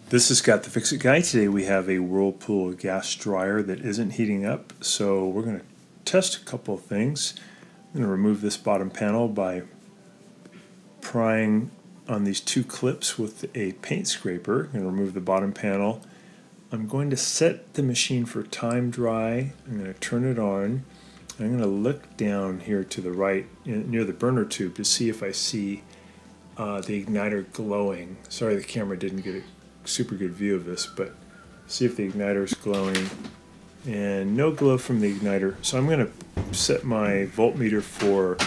This is Scott the Fix-It Guy. Today we have a Whirlpool gas dryer that isn't heating up, so we're going to test a couple of things. I'm going to remove this bottom panel by prying on these two clips with a paint scraper. I'm going to remove the bottom panel. I'm going to set the machine for time dry. I'm going to turn it on. I'm going to look down here to the right near the burner tube to see if I see the igniter glowing. Sorry the camera didn't get a super good view of this, but see if the igniter is glowing, and no glow from the igniter. So I'm going to set my voltmeter for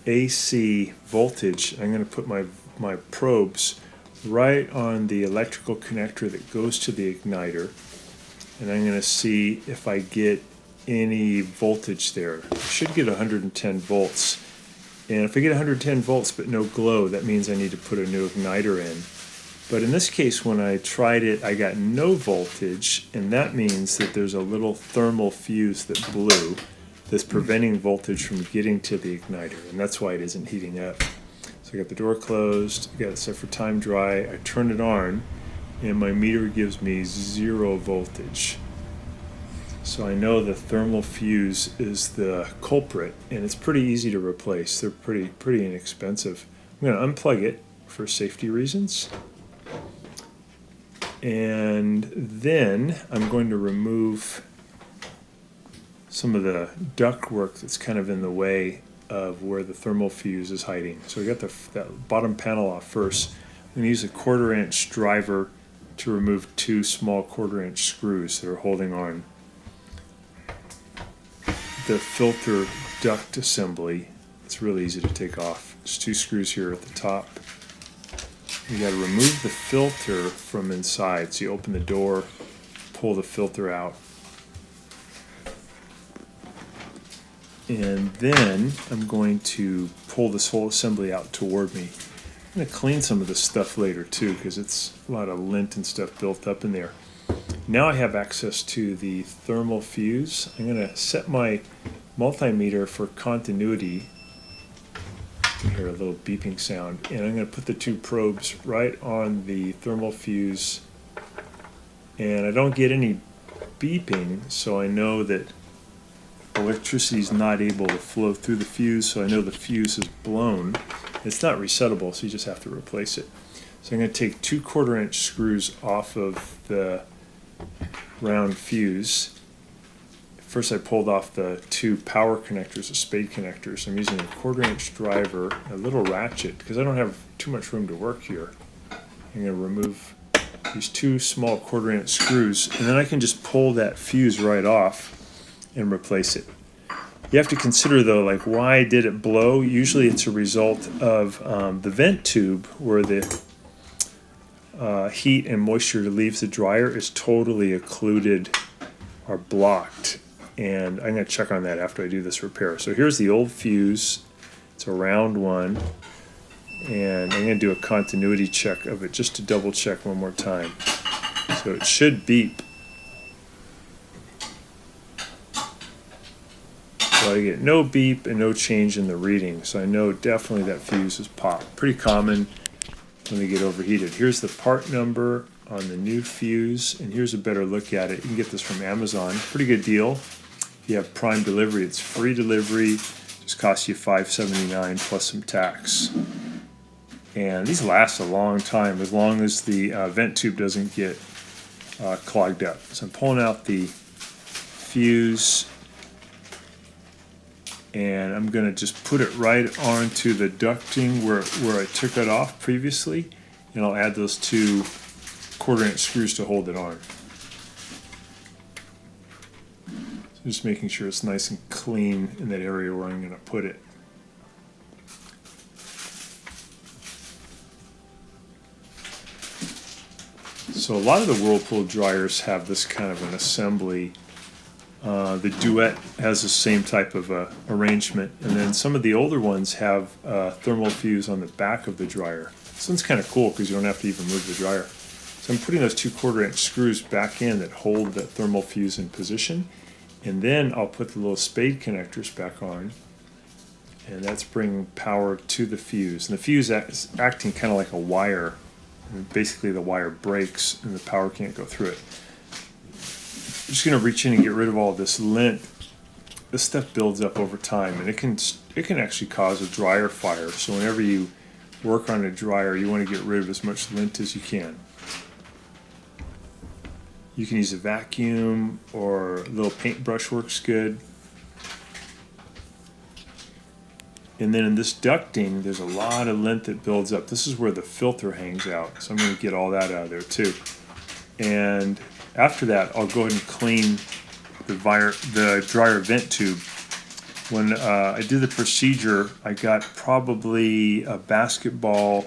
AC voltage. I'm going to put my probes right on the electrical connector that goes to the igniter, and I'm going to see if I get any voltage there. I should get 110 volts, and if I get 110 volts but no glow, that means I need to put a new igniter in. But in this case, when I tried it, I got no voltage, and that means that there's a little thermal fuse that blew that's preventing voltage from getting to the igniter, and that's why it isn't heating up. So I got the door closed, I got it set for time dry, I turn it on, and my meter gives me 0 voltage. So I know the thermal fuse is the culprit, and it's pretty easy to replace. They're pretty inexpensive. I'm going to unplug it for safety reasons. And then I'm going to remove some of the ductwork that's kind of in the way of where the thermal fuse is hiding. So we got that bottom panel off first. I'm going to use a 1/4 inch driver to remove 2 small 1/4 inch screws that are holding on the filter duct assembly. It's really easy to take off. There's 2 screws here at the top. You got to remove the filter from inside. So you open the door, pull the filter out, and then I'm going to pull this whole assembly out toward me. I'm going to clean some of this stuff later too, because it's a lot of lint and stuff built up in there. Now I have access to the thermal fuse. I'm going to set my multimeter for continuity. You can hear a little beeping sound, and I'm going to put the 2 probes right on the thermal fuse, and I don't get any beeping, so I know that electricity is not able to flow through the fuse, so I know the fuse is blown. It's not resettable, so you just have to replace it. So I'm going to take 2 1/4 inch screws off of the round fuse. First I pulled off the 2 power connectors, the spade connectors. I'm using a 1/4 inch driver, a little ratchet, because I don't have too much room to work here. I'm going to remove these 2 small 1/4 inch screws, and then I can just pull that fuse right off and replace it. You have to consider though, like, why did it blow? Usually it's a result of the vent tube where the heat and moisture that leaves the dryer is totally occluded or blocked. And I'm going to check on that after I do this repair. So here's the old fuse. It's a round one. And I'm going to do a continuity check of it just to double check one more time. So it should beep. So I get no beep and no change in the reading. So I know definitely that fuse is popped. Pretty common when they get overheated. Here's the part number on the new fuse, and here's a better look at it. You can get this from Amazon. Pretty good deal. If you have Prime delivery, it's free delivery. Just costs you $5.79 plus some tax. And these last a long time, as long as the vent tube doesn't get clogged up. So I'm pulling out the fuse, and I'm going to just put it right onto the ducting where I took it off previously, and I'll add those 2 1/4 inch screws to hold it on. So just making sure it's nice and clean in that area where I'm going to put it. So a lot of the Whirlpool dryers have this kind of an assembly. The Duet has the same type of arrangement, and then some of the older ones have a thermal fuse on the back of the dryer. This one's kind of cool because you don't have to even move the dryer. So I'm putting those 2 1/4 inch screws back in that hold the thermal fuse in position, and then I'll put the little spade connectors back on, and that's bringing power to the fuse. And the fuse is acting kind of like a wire and basically the wire breaks and the power can't go through it. I'm just going to reach in and get rid of all this lint. This stuff builds up over time, and it can actually cause a dryer fire. So whenever you work on a dryer, you want to get rid of as much lint as you can. You can use a vacuum, or a little paintbrush works good. And then in this ducting, there's a lot of lint that builds up. This is where the filter hangs out, so I'm going to get all that out of there too. And after that, I'll go ahead and clean the dryer vent tube. When I did the procedure, I got probably a basketball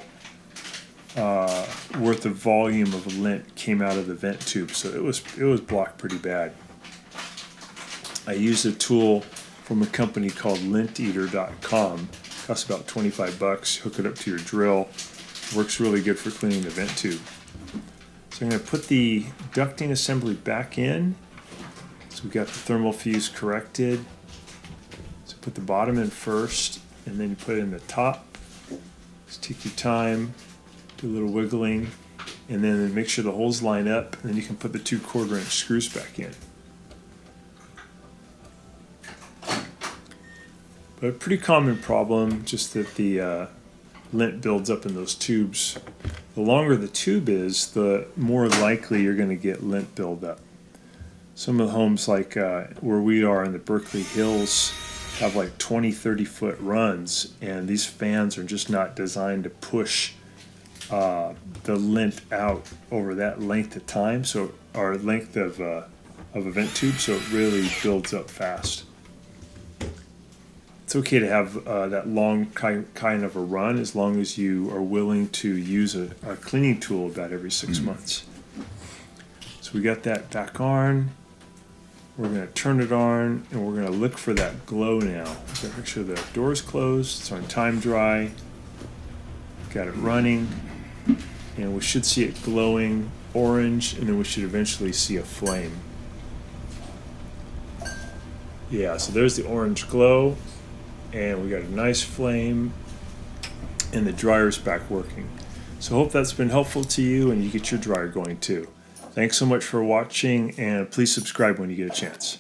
worth of volume of lint came out of the vent tube, so it was blocked pretty bad. I used a tool from a company called linteater.com. Costs about 25 bucks. Hook it up to your drill. Works really good for cleaning the vent tube. So I'm going to put the ducting assembly back in. So we've got the thermal fuse corrected. So put the bottom in first, and then you put it in the top. Just take your time, do a little wiggling, and then make sure the holes line up, and then you can put the 2 1/4-inch screws back in. But a pretty common problem, just that the lint builds up in those tubes. The longer the tube is, the more likely you're going to get lint buildup. Some of the homes like where we are in the Berkeley Hills have like 20-30 foot runs, and these fans are just not designed to push the lint out over that length of time, or length of a vent tube, so it really builds up fast. It's okay to have that long kind of a run, as long as you are willing to use a cleaning tool about every 6 months. So we got that back on. We're going to turn it on, and we're going to look for that glow now. We've got to make sure the door is closed. It's on time dry. Got it running, and we should see it glowing orange, and then we should eventually see a flame. Yeah, so there's the orange glow, and we got a nice flame, and the dryer's back working. So hope that's been helpful to you, and you get your dryer going too. Thanks so much for watching, and please subscribe when you get a chance.